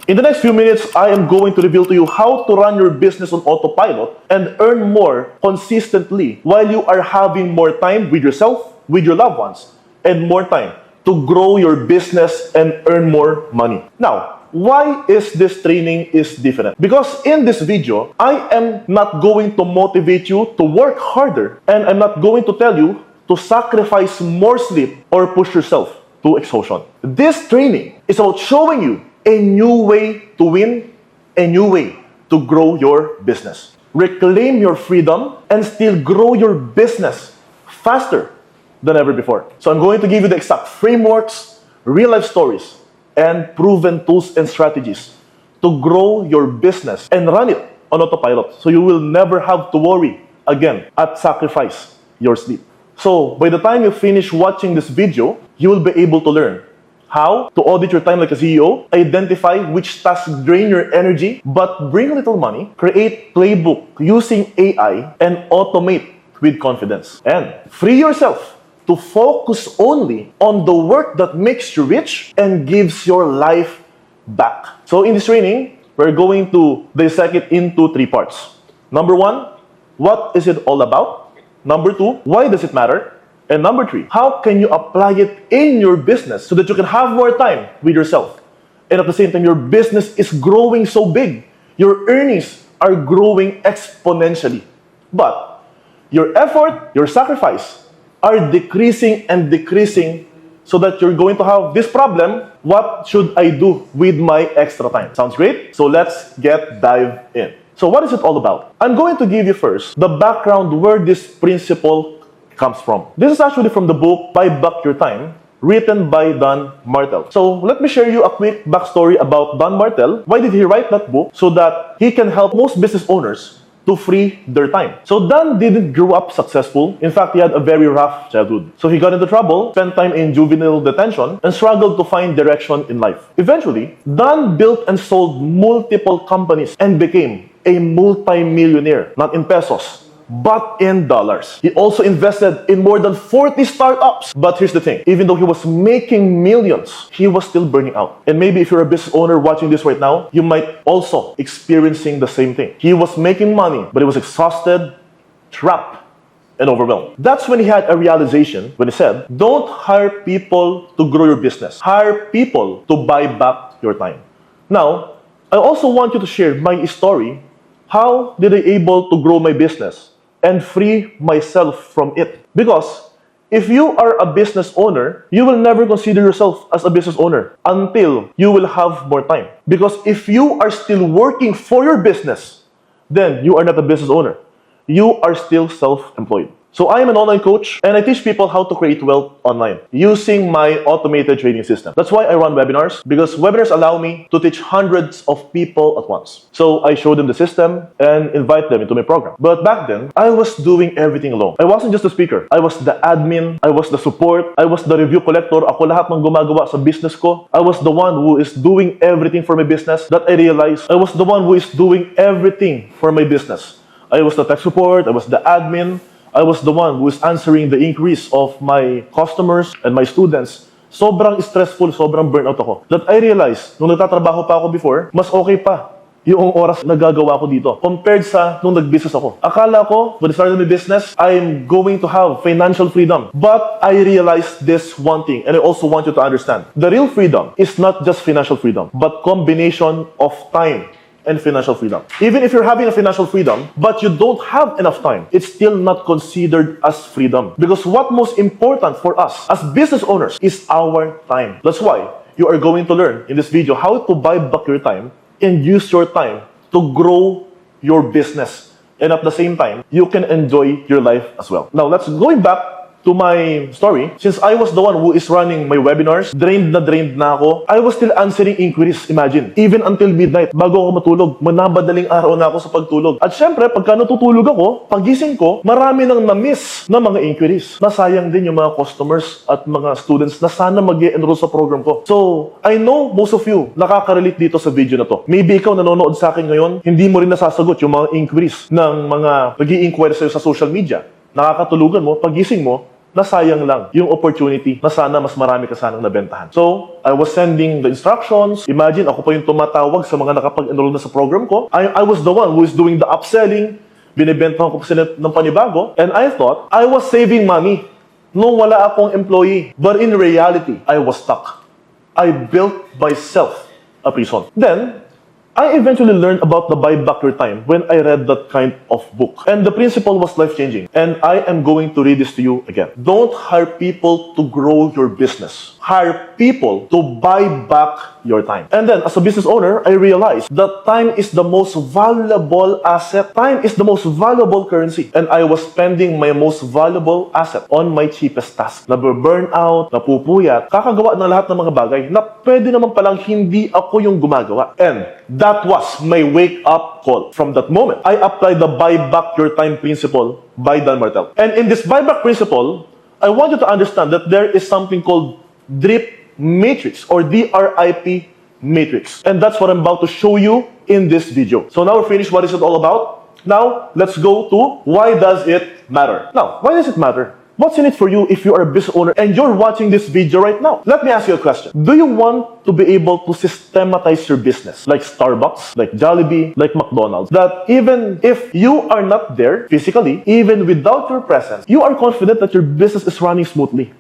In the next few minutes, I am going to reveal to you how to run your business on autopilot and earn more consistently while you are having more time with yourself, with your loved ones, and more time to grow your business and earn more money. Now, why is this training is different? Because in this video, I am not going to motivate you to work harder, and I'm not going to tell you to sacrifice more sleep or push yourself to exhaustion. This training is about showing you a new way to win, a new way to grow your business. Reclaim your freedom and still grow your business faster than ever before. So I'm going to give you the exact frameworks, real-life stories, and proven tools and strategies to grow your business and run it on autopilot so you will never have to worry again at sacrifice your sleep. So by the time you finish watching this video, you will be able to learn how to audit your time like a CEO, identify which tasks drain your energy but bring a little money, create playbook using AI, and automate with confidence. And free yourself to focus only on the work that makes you rich and gives your life back. So in this training, we're going to dissect it into 3 parts. Number 1, what is it all about? Number 2, why does it matter? And number 3, how can you apply it in your business so that you can have more time with yourself? And at the same time, your business is growing so big. Your earnings are growing exponentially. But your effort, your sacrifice are decreasing and decreasing so that you're going to have this problem. What should I do with my extra time? Sounds great? So let's dive in. So what is it all about? I'm going to give you first the background where this principle comes from. This is actually from the book Buy Back Your Time, written by Don Martell. So let me share you a quick backstory about Don Martell. Why did he write that book? So that he can help most business owners to free their time. So Don didn't grow up successful. In fact, he had a very rough childhood. So he got into trouble, spent time in juvenile detention, and struggled to find direction in life. Eventually, Don built and sold multiple companies and became a multi-millionaire, not in pesos, but in dollars. He also invested in more than 40 startups. But here's the thing, even though he was making millions, he was still burning out. And maybe if you're a business owner watching this right now, you might also experiencing the same thing. He was making money, but he was exhausted, trapped, and overwhelmed. That's when he had a realization when he said, don't hire people to grow your business. Hire people to buy back your time. Now, I also want you to share my story. How did I able to grow my business and free myself from it? Because if you are a business owner, you will never consider yourself as a business owner until you will have more time. Because if you are still working for your business, then you are not a business owner. You are still self-employed. So I am an online coach and I teach people how to create wealth online using my automated training system. That's why I run webinars, because webinars allow me to teach hundreds of people at once. So I show them the system and invite them into my program. But back then, I was doing everything alone. I wasn't just a speaker. I was the admin, I was the support, I was the review collector. Ako lahat ng gumagawa sa business ko. I was the one who is doing everything for my business. That I realized I was the one who is doing everything for my business. I was the tech support, I was the admin, I was the one who is answering the inquiries of my customers and my students. Sobrang stressful, sobrang burnout ako. That I realized, nung nagtatrabaho pa ako before, mas okay pa yung oras na gagawa ko dito compared sa nung nag-business ako. Akala ko, when I started my business, I'm going to have financial freedom. But I realized this one thing, and I also want you to understand. The real freedom is not just financial freedom, but combination of time and financial freedom. Even if you're having a financial freedom, but you don't have enough time, it's still not considered as freedom. Because what most important for us as business owners is our time. That's why you are going to learn in this video how to buy back your time and use your time to grow your business. And at the same time, you can enjoy your life as well. Now, let's going back to my story. Since I was the one who is running my webinars, drained na ako, I was still answering inquiries, imagine. Even until midnight, bago ako matulog, manabadaling araw na ako sa pagtulog. At syempre, pagka natutulog ako, pagising ko, marami nang na-miss na mga inquiries. Nasayang din yung mga customers at mga students na sana mag-enroll sa program ko. So, I know most of you nakaka-relate dito sa video na to. Maybe ikaw nanonood sa akin ngayon, hindi mo rin nasasagot yung mga inquiries ng mga nag-i-inquire sa'yo sa social media. Nakakatulugan mo, pagising mo, nasayang lang yung opportunity na sana mas marami ka sanang nabentahan. So, I was sending the instructions. Imagine, ako pa yung tumatawag sa mga nakapag-enroll na sa program ko. I was the one who is doing the upselling. Binibentahan ko pa sila ng panibago. And I thought, I was saving money nung wala akong employee. But in reality, I was stuck. I built myself a prison. Then, I eventually learned about the buy back your time when I read that kind of book. And the principle was life-changing. And I am going to read this to you again. Don't hire people to grow your business. Hire people to buy back your time. And then, as a business owner, I realized that time is the most valuable asset. Time is the most valuable currency. And I was spending my most valuable asset on my cheapest task. Nabe-burn out, napupuyat, kakagawa ng lahat ng mga bagay na pwede naman palang hindi ako yung gumagawa. And that was my wake-up call. From that moment, I applied the buy back your time principle by Dan Martel. And in this buyback principle, I want you to understand that there is something called DRIP matrix or DRIP matrix. And that's what I'm about to show you in this video. So now we're finished. What is it all about? Now, let's go to why does it matter? Now, why does it matter? What's in it for you if you are a business owner and you're watching this video right now? Let me ask you a question. Do you want to be able to systematize your business like Starbucks, like Jollibee, like McDonald's? That even if you are not there physically, even without your presence, you are confident that your business is running smoothly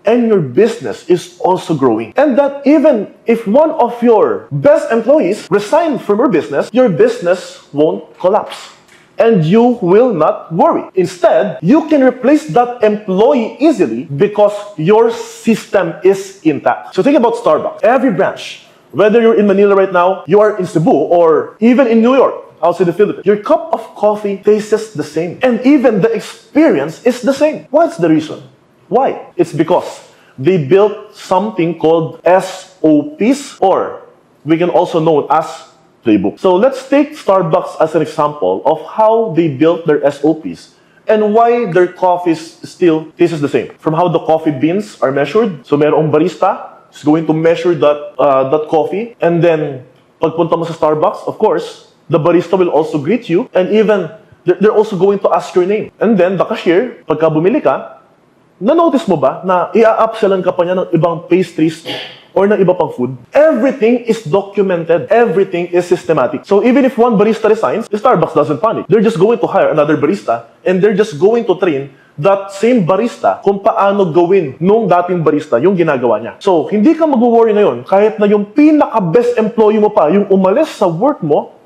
and your business is also growing. And that even if one of your best employees resign from your business won't collapse. And you will not worry. Instead, you can replace that employee easily because your system is intact. So think about Starbucks. Every branch, whether you're in Manila right now, you are in Cebu, or even in New York, outside the Philippines, your cup of coffee tastes the same. And even the experience is the same. What's the reason? Why? It's because they built something called SOPs, or we can also know as playbook. So let's take Starbucks as an example of how they built their SOPs and why their coffee still tastes the same. From how the coffee beans are measured. So merong barista is going to measure that coffee, and then pagpunta mo sa Starbucks, of course, the barista will also greet you, and even they're also going to ask your name. And then the cashier, pagka bumili ka, na-notice mo ba na i-upsellan ka pa niya ng ibang pastries or ng iba pang food? Everything is documented. Everything is systematic. So even if one barista resigns, Starbucks doesn't panic. They're just going to hire another barista, and they're just going to train that same barista kung paano gawin nung dating barista yung ginagawa niya. So hindi ka mag-worry ngayon kahit na yung pinaka-best employee mo pa yung umalis sa work mo,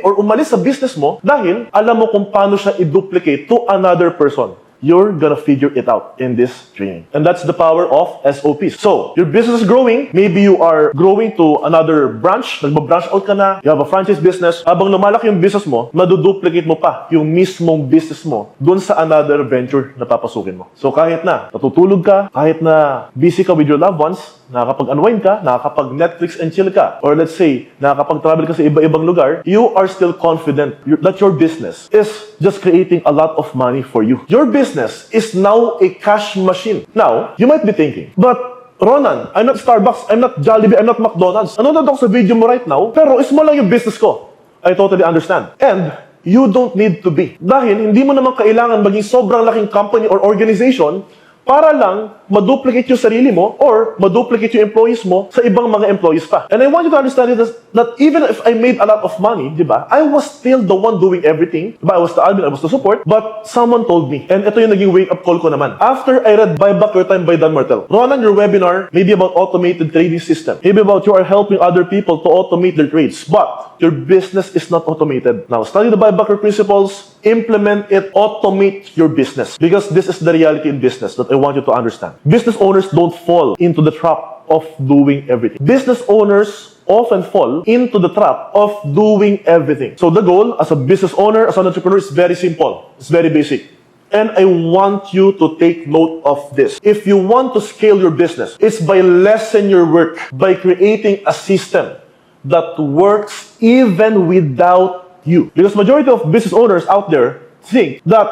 or umalis sa business mo, dahil alam mo kung paano siya i-duplicate to another person. You're gonna figure it out in this training. And that's the power of SOPs. So, your business is growing. Maybe you are growing to another branch. Nagba-branch out ka na. You have a franchise business. Habang lumalaki yung business mo, maduduplicate mo pa yung mismong business mo dun sa another venture na papasukin mo. So, kahit na natutulog ka, kahit na busy ka with your loved ones, nakakapag-unwind ka, nakakapag-Netflix and chill ka, or let's say, nakakapag-travel ka sa iba-ibang lugar, you are still confident that your business is just creating a lot of money for you. Your business is now a cash machine. Now, you might be thinking, but Ronan, I'm not Starbucks, I'm not Jollibee, I'm not McDonald's. Nanonood ako sa video mo right now, pero small lang yung business ko. I totally understand. And you don't need to be. Dahil hindi mo naman kailangan maging sobrang laking company or organization para lang maduplicate yung sarili mo or maduplicate yung employees mo sa ibang mga employees pa. And I want you to understand that even if I made a lot of money, di ba, I was still the one doing everything. Diba? I was the admin, I was the support, but someone told me, and ito yung naging wake-up call ko naman. After I read Buy Back Your Time by Dan Martel, Ronan, your webinar may be about automated trading system. Maybe about you are helping other people to automate their trades, but your business is not automated. Now, study the Buy Back Your principles, implement it, automate your business. Because this is the reality in business that I want you to understand. Business owners don't fall into the trap of doing everything. Business owners often fall into the trap of doing everything. So the goal as a business owner, as an entrepreneur, is very simple. It's very basic. And I want you to take note of this. If you want to scale your business, it's by lessen your work, by creating a system that works even without you. Because majority of business owners out there think that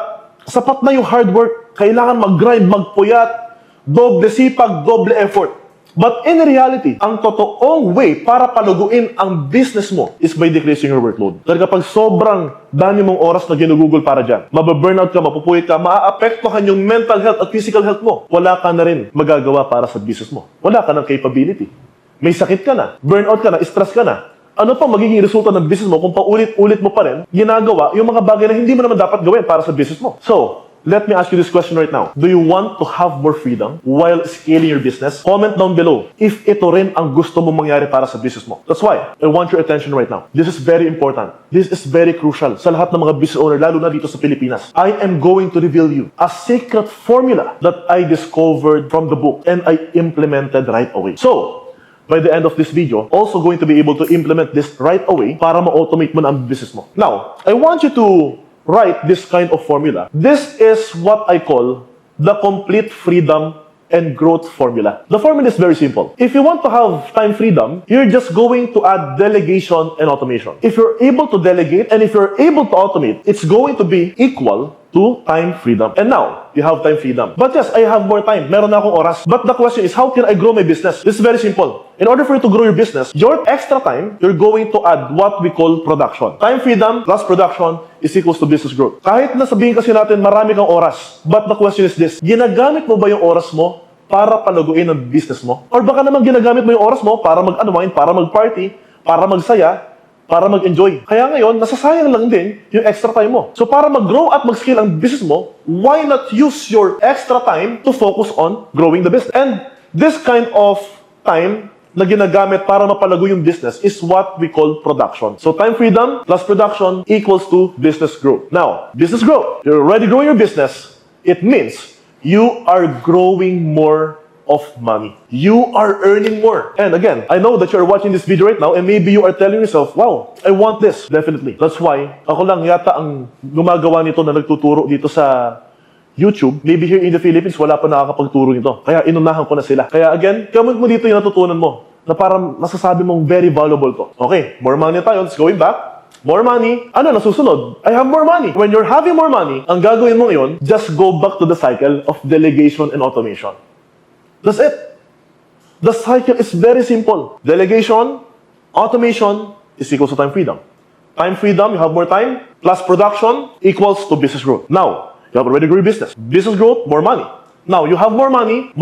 sapat na yung hard work, kailangan mag-grind, magpuyat, doble sipag, doble effort. But in reality, ang totoong way para paluguin ang business mo is by decreasing your workload. Dahil kapag sobrang dami mong oras na ginugugol para dyan, mababurnout ka, mapupuyat ka, maaapektuhan yung mental health at physical health mo. Wala ka na rin magagawa para sa business mo. Wala ka ng capability. May sakit ka na, burnout ka na, stress ka na. Ano pa magiging resulta ng business mo kung paulit-ulit mo pa rin ginagawa yung mga bagay na hindi mo naman dapat gawin para sa business mo? So, let me ask you this question right now. Do you want to have more freedom while scaling your business? Comment down below if ito rin ang gusto mong mangyari para sa business mo. That's why I want your attention right now. This is very important. This is very crucial sa lahat ng mga business owner, lalo na dito sa Pilipinas. I am going to reveal you a secret formula that I discovered from the book and I implemented right away. So, by the end of this video, also going to be able to implement this right away para ma-automate mo na ang business mo. Now, I want you to write this kind of formula. This is what I call the complete freedom and growth formula. The formula is very simple. If you want to have time freedom, you're just going to add delegation and automation. If you're able to delegate and if you're able to automate, it's going to be equal to time freedom. And now, you have time freedom. But yes, I have more time. Meron na akong oras. But the question is, how can I grow my business? This is very simple. In order for you to grow your business, your extra time, you're going to add what we call production. Time freedom plus production is equals to business growth. Kahit na sabihin kasi natin, marami kang oras. But the question is this, ginagamit mo ba yung oras mo para palaguin ang business mo? Or baka naman ginagamit mo yung oras mo para mag-unwind, para mag-party, para magsaya, para mag-enjoy. Kaya ngayon, nasasayang lang din yung extra time mo. So para mag-grow at mag-scale ang business mo, why not use your extra time to focus on growing the business? And this kind of time na ginagamit para mapalago yung business is what we call production. So time freedom plus production equals to business growth. Now, business growth. You're already growing your business. It means you are growing more of money. You are earning more. And again, I know that you're watching this video right now and maybe you are telling yourself, wow, I want this. Definitely. That's why ako lang yata ang gumagawa nito na nagtuturo dito sa YouTube. Maybe here in the Philippines, wala pa nakakapagturo nito. Kaya inunahan ko na sila. Kaya again, comment mo dito yung natutunan mo na parang masasabi mong very valuable to. Okay, more money tayo. Let's going back. More money. Ano nasusunod? I have more money. When you're having more money, ang gagawin mo ngayon, just go back to the cycle of delegation and automation. That's it. The cycle is very simple. Delegation, automation is equals to time freedom. Time freedom, you have more time, plus production equals to business growth. Now, you have already grew your business. Business growth, more money. Now, you have more money,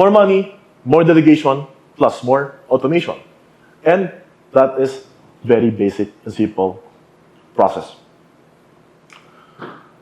more delegation, plus more automation. And that is very basic and simple process.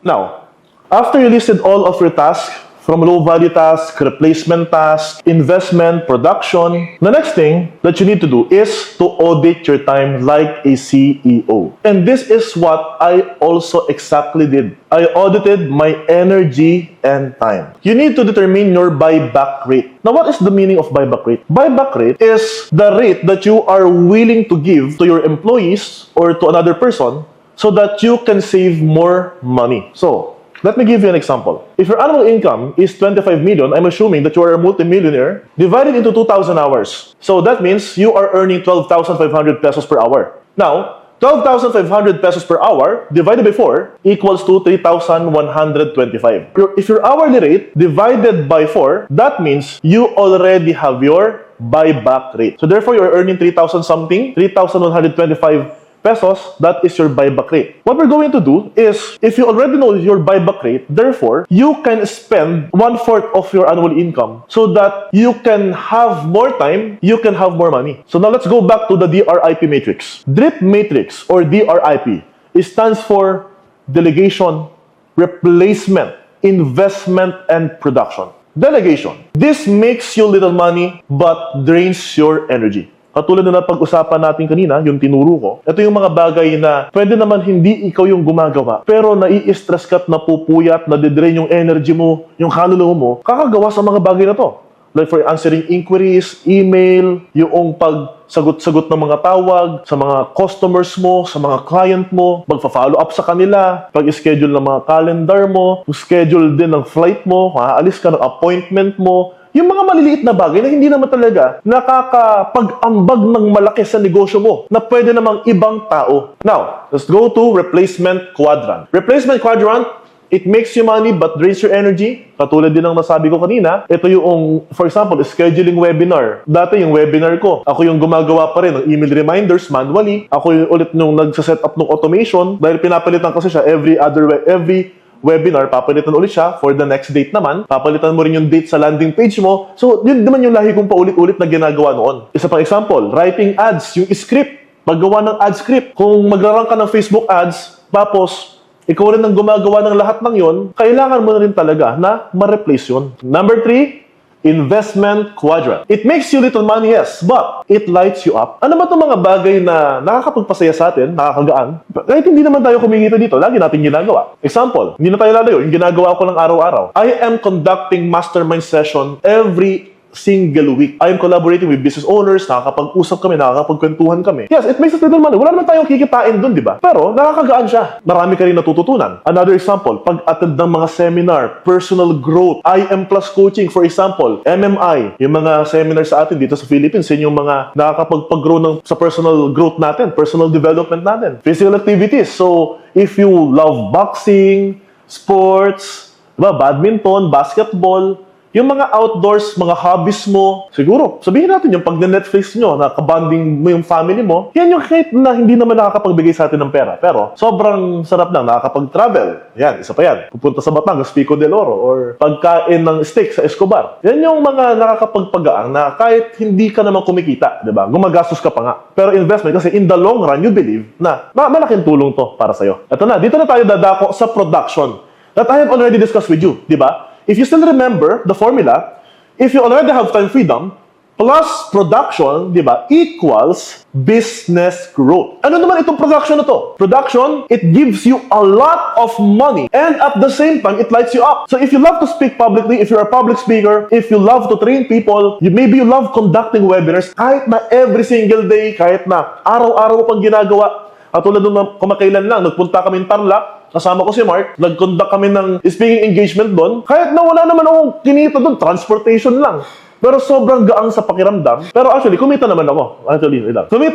Now, after you listed all of your tasks, from low-value tasks, replacement tasks, investment, production, the next thing that you need to do is to audit your time like a CEO. And this is what I also exactly did. I audited my energy and time. You need to determine your buyback rate. Now, what is the meaning of buyback rate? Buyback rate is the rate that you are willing to give to your employees or to another person so that you can save more money. So, let me give you an example. If your annual income is 25 million, I'm assuming that you are a multimillionaire, divided into 2,000 hours. So that means you are earning 12,500 pesos per hour. Now, 12,500 pesos per hour divided by 4 equals to 3,125. If your hourly rate divided by 4, that means you already have your buyback rate. So therefore, you're earning 3,000 something, 3,125 pesos, that is your buyback rate. What we're going to do is, if you already know your buyback rate, therefore, you can spend 1/4 of your annual income so that you can have more time, you can have more money. So now let's go back to the DRIP matrix. DRIP matrix or DRIP, it stands for delegation, replacement, investment, and production. Delegation. This makes you little money but drains your energy. Katulad na napag-usapan natin kanina, yung tinuro ko, ito yung mga bagay na pwede naman hindi ikaw yung gumagawa, pero nai-stress ka at napupuyat, nadidrain yung energy mo, yung kaluluwa mo, kakagawa sa mga bagay na to. Like for answering inquiries, email, yung pagsagot-sagot ng mga tawag, sa mga customers mo, sa mga client mo, magpa-follow up sa kanila, pag-schedule ng mga calendar mo, schedule din ng flight mo, aalis ka ng appointment mo, yung mga maliliit na bagay na hindi naman talaga nakakapag-ambag ng malaki sa negosyo mo na pwede namang ibang tao. Now, let's go to replacement quadrant. Replacement quadrant, It makes you money but drains your energy. Katulad din ng nasabi ko kanina, ito yung, for example, scheduling webinar. Dati yung webinar ko, ako yung gumagawa pa rin ng email reminders manually. Ako yung ulit nung nagsaset up ng automation dahil pinapalitan kasi siya every webinar, papalitan ulit siya for the next date naman. Papalitan mo rin yung date sa landing page mo. So, yun naman yung lahi kong paulit-ulit na ginagawa noon. Isa pang example, writing ads, yung script. Paggawa ng ad script. Kung magrarang ka ng Facebook ads, tapos ikaw rin ang gumagawa ng lahat ng yon, kailangan mo na rin talaga na ma-replace yun. Number 3, investment quadrant. It makes you little money, yes, but it lights you up. Ano ba itong mga bagay na nakakapagpasaya sa atin, nakakagaan? Kahit hindi naman tayo kumikita dito, lagi natin ginagawa. Example, hindi na tayo lalayo, yung ginagawa ko ng araw-araw. I am conducting mastermind session every single week. I am collaborating with business owners, nakakapag-usap kami, nakakapagkwentuhan kami. Yes, it makes us little money. Wala naman tayong kikitain dun, di ba? Pero nakakagaan siya. Marami ka rin natututunan. Another example, pag-attend ng mga seminar, personal growth, IM plus coaching, for example, MMI, yung mga seminar sa atin dito sa Philippines, yun yung mga nakakapag-grow sa personal growth natin, personal development natin, physical activities. So, if you love boxing, sports, diba, badminton, basketball, yung mga outdoors, mga hobbies mo, siguro, sabihin natin yung pag na-Netflix nyo, nakabanding mo yung family mo, yan yung kahit na hindi naman nakakapagbigay sa atin ng pera. Pero, sobrang sarap lang, nakakapag-travel. Yan, isa pa yan. Pupunta sa Batangas, Pico del Oro, or pagkain ng steak sa Escobar. Yan yung mga nakakapagpagaang na kahit hindi ka naman kumikita, di ba? Gumagastos ka pa nga. Pero investment, kasi in the long run, you believe na malaking tulong to para sa'yo. Ito na, dito na tayo dadako sa production that I have already discussed with you, di ba? If you still remember the formula, if you already have time freedom, plus production, di ba, equals business growth. Ano naman itong production na to? Production, it gives you a lot of money and at the same time, it lights you up. So if you love to speak publicly, if you're a public speaker, if you love to train people, maybe you love conducting webinars, kahit na every single day, kahit na araw-araw pang ginagawa, katulad nung kumakailan lang, nagpunta kami ng Tarlac, kasama ko si Mark, nag-conduct kami ng speaking engagement doon. Kahit na wala naman akong kinita doon, transportation lang. Pero sobrang gaang sa pakiramdam. Pero actually, kumita naman ako. Actually,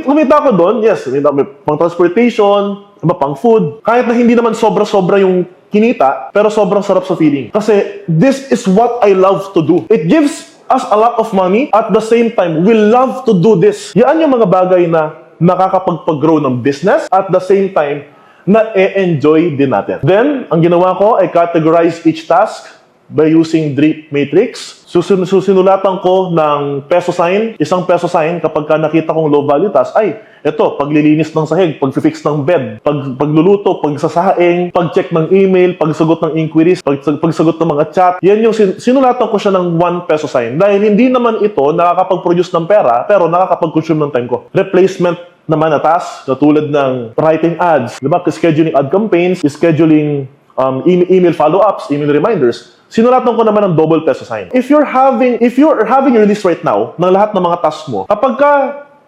kumita ako doon, yes, pang transportation, pang food. Kahit na hindi naman sobra-sobra yung kinita, pero sobrang sarap sa feeling. Kasi this is what I love to do. It gives us a lot of money. At the same time, we love to do this. Yan yung mga bagay na nakakapagpag-grow ng business. At the same time, na-enjoy din natin. Then, ang ginawa ko ay categorize each task by using drip matrix. Susinulatan ko ng peso sign, isang peso sign kapag nakita kong low value task, ay, ito, paglilinis ng sahig, pag-fix ng bed, pagluluto, pagsasaing, pag-check ng email, pagsagot ng inquiries, pagsagot ng mga chat. Yan yung sinulatan ko siya ng 1 peso sign. Dahil hindi naman ito nakakapag-produce ng pera, pero nakakapag-consume ng time ko. Replacement naman na task, katulad ng writing ads, diba? Scheduling ad campaigns, scheduling email follow-ups, email reminders. Sinulatan ko naman ng double peso sign. If you're having your list right now ng lahat ng mga tasks mo, kapag ka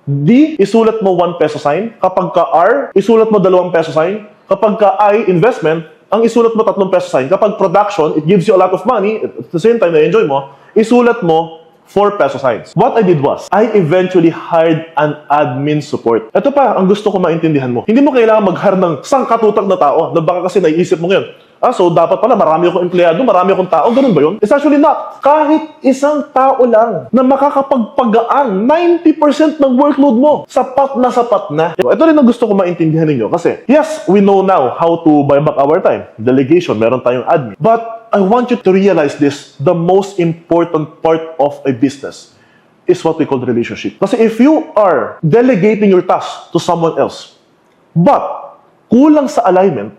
D, isulat mo 1 peso sign. Kapag ka R, isulat mo 2 peso sign. Kapag ka I, investment, ang isulat mo 3 peso sign. Kapag production, it gives you a lot of money, at the same time na-enjoy mo, isulat mo 4 peso signs. What I did was, I eventually hired an admin support. Ito pa, ang gusto ko maintindihan mo. Hindi mo kailangan mag-hire ng sangkatutak na tao na baka kasi naiisip mo ngayon, so dapat pala marami akong empleyado, marami akong tao, ganun ba yun? It's actually not. Kahit isang tao lang na makakapagpagaan 90% ng workload mo, sapat na. Ito rin ang gusto ko maintindihan ninyo kasi, yes, we know now how to buy back our time. Delegation, meron tayong admin. But I want you to realize this, the most important part of a business is what we call relationship. Kasi if you are delegating your task to someone else, but kulang sa alignment,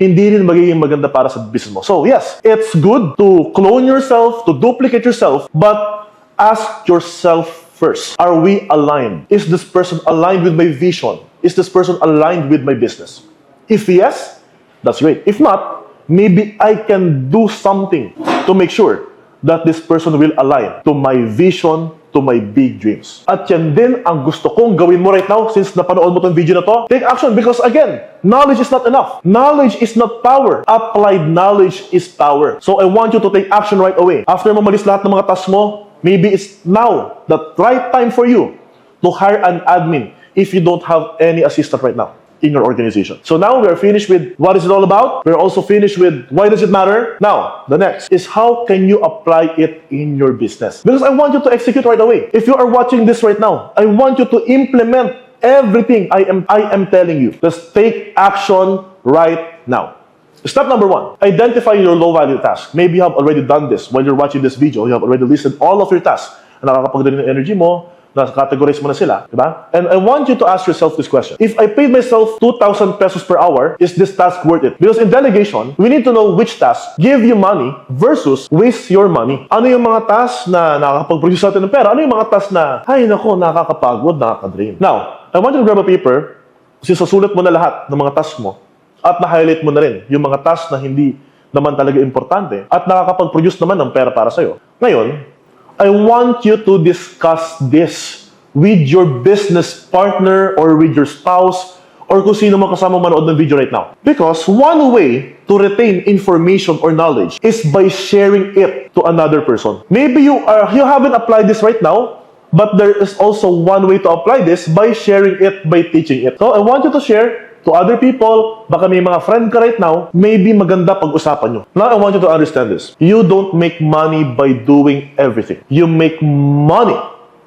hindi rin magiging maganda para sa business mo. So yes, it's good to clone yourself, to duplicate yourself, but ask yourself first, are we aligned? Is this person aligned with my vision? Is this person aligned with my business? If yes, that's great. If not, maybe I can do something to make sure that this person will align to my vision, to my big dreams. At yan din ang gusto kong gawin mo right now since napanood mo tong video na to. Take action because again, knowledge is not enough. Knowledge is not power. Applied knowledge is power. So I want you to take action right away. After mo malis lahat ng mga tasks mo, maybe it's now the right time for you to hire an admin if you don't have any assistant right now. in your organization. So now we are finished with what is it all about. We're also finished with why does it matter. Now, the next is how can you apply it in your business? Because I want you to execute right away. If you are watching this right now, I want you to implement everything I am telling you. Just take action right now. Step number 1, identify your low-value tasks. Maybe you have already done this while you're watching this video. You have already listed all of your tasks na nakakapagdala ng energy mo, na-categorize mo na sila, di ba? And I want you to ask yourself this question. If I paid myself 2,000 pesos per hour, is this task worth it? Because in delegation, we need to know which tasks give you money versus waste your money. Ano yung mga tasks na nakakapag-produce natin ng pera? Ano yung mga tasks na, ay nako, nakakapagod, nakakadrain? Now, I want you to grab a paper, kasi sasulat mo na lahat ng mga tasks mo, at na-highlight mo na rin yung mga tasks na hindi naman talaga importante at nakakapag-produce naman ng pera para sa'yo. Ngayon, I want you to discuss this with your business partner or with your spouse or kung sino man kasama manood ng video right now. Because one way to retain information or knowledge is by sharing it to another person. Maybe you haven't applied this right now, but there is also one way to apply this by sharing it, by teaching it. So I want you to share to other people. Baka may mga friend ka right now, maybe maganda pag-usapan nyo. Now, I want you to understand this. You don't make money by doing everything. You make money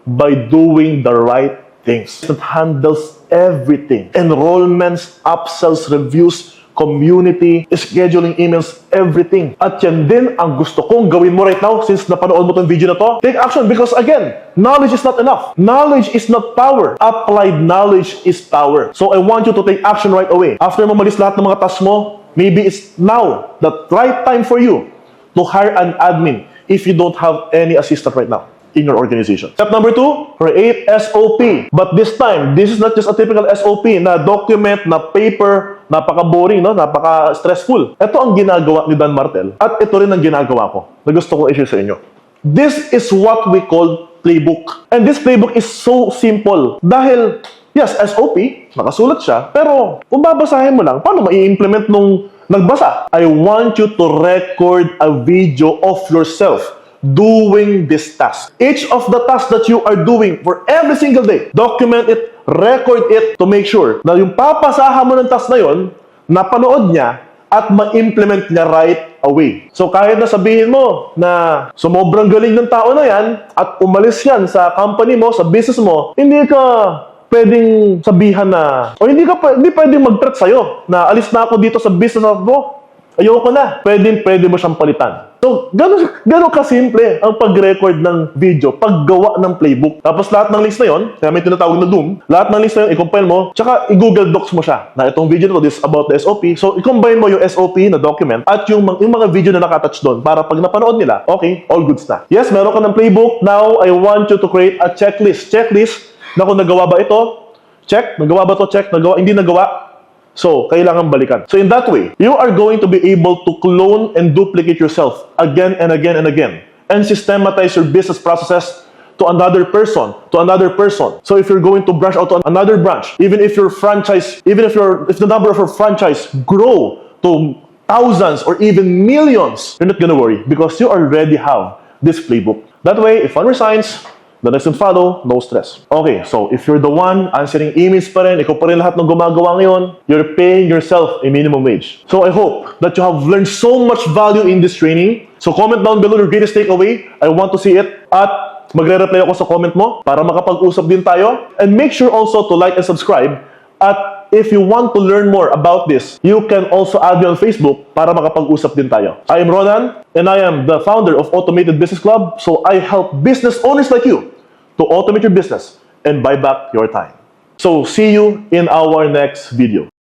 by doing the right things. It handles everything. Enrollments, upsells, reviews, community, scheduling emails, everything. At yan din ang gusto kong gawin mo right now since napanood mo itong video na to. Take action because again, knowledge is not enough. Knowledge is not power. Applied knowledge is power. So I want you to take action right away. After mo malis lahat ng mga tasks mo, maybe it's now the right time for you to hire an admin if you don't have any assistant right now in your organization. Step number 2, create SOP. But this time, this is not just a typical SOP na document, na paper, napaka-boring, no? Napaka-stressful. Ito ang ginagawa ni Dan Martel at ito rin ang ginagawa ko na gusto ko i-share sa inyo. This is what we call playbook. And this playbook is so simple dahil, yes, SOP, nakasulat siya, pero kung babasahin mo lang, paano ma-i-implement nung nagbasa? I want you to record a video of yourself doing this task. Each of the tasks that you are doing for every single day, document it, record it to make sure na yung papasahan mo ng task na yon, napanood niya at ma-implement niya right away. So kahit na sabihin mo na sumobrang galing ng tao na yan at umalis yan sa company mo, sa business mo, hindi ka pwedeng sabihan na, o hindi pwedeng mag-threat sa'yo na alis na ako dito sa business mo. Ayoko na. Pwede mo siyang palitan. So, gano'n kasimple ang pag-record ng video, paggawa ng playbook. Tapos lahat ng links na yon, kaya may tinatawag na Loom, lahat ng links na yon, i-compile mo, tsaka i-Google Docs mo siya, na itong video na to, this is about the SOP. So, i-combine mo yung SOP na document at yung mga video na nakatouch doon para pag napanood nila, okay, all goods na. Yes, meron ka ng playbook. Now, I want you to create a checklist. Checklist na kung nagawa ba ito, check. Nagawa ba ito, check. Nagawa, hindi nagawa. So, kailangan balikan. So, in that way, you are going to be able to clone and duplicate yourself again and again and again and systematize your business processes to another person, to another person. So, if you're going to branch out to another branch, even if your franchise, if the number of your franchise grow to thousands or even millions, you're not gonna worry because you already have this playbook. That way, if one resigns, the next one follow, no stress. Okay, so if you're the one answering emails pa rin, ikaw pa rin lahat ng gumagawa ngayon, you're paying yourself a minimum wage. So I hope that you have learned so much value in this training. So comment down below your greatest takeaway. I want to see it. At magre-reply ako sa comment mo para makapag-usap din tayo. And make sure also to like and subscribe. At if you want to learn more about this, you can also add me on Facebook para makapag-usap din tayo. I am Ronan, and I am the founder of Automated Business Club. So I help business owners like you to automate your business and buy back your time. So see you in our next video.